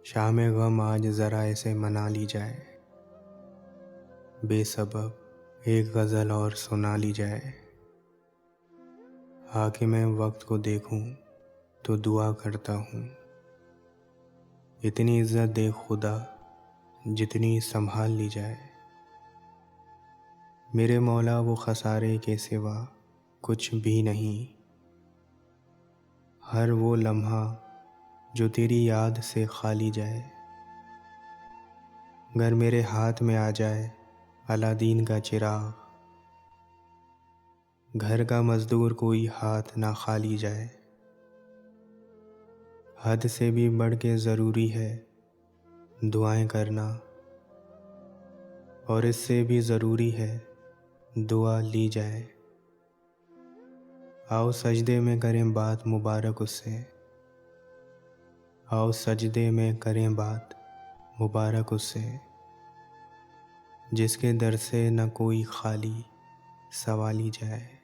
शाम गम आज ज़रा इसे मना ली जाए, बेसबब एक गज़ल और सुना ली जाए। आके मैं वक्त को देखूं तो दुआ करता हूँ, इतनी इज़्ज़त दे खुदा जितनी संभाल ली जाए। मेरे मौला वो खसारे के सिवा कुछ भी नहीं, हर वो लम्हा जो तेरी याद से खाली जाए। अगर मेरे हाथ में आ जाए अलादीन का चिराग, घर का मज़दूर कोई हाथ ना खाली जाए। हद से भी बढ़ के ज़रूरी है दुआएं करना, और इससे भी ज़रूरी है दुआ ली जाए। आओ सजदे में करें बात मुबारक उससे, आओ सजदे में करें बात मुबारक उससे, जिसके दर से न कोई खाली सवाली जाए।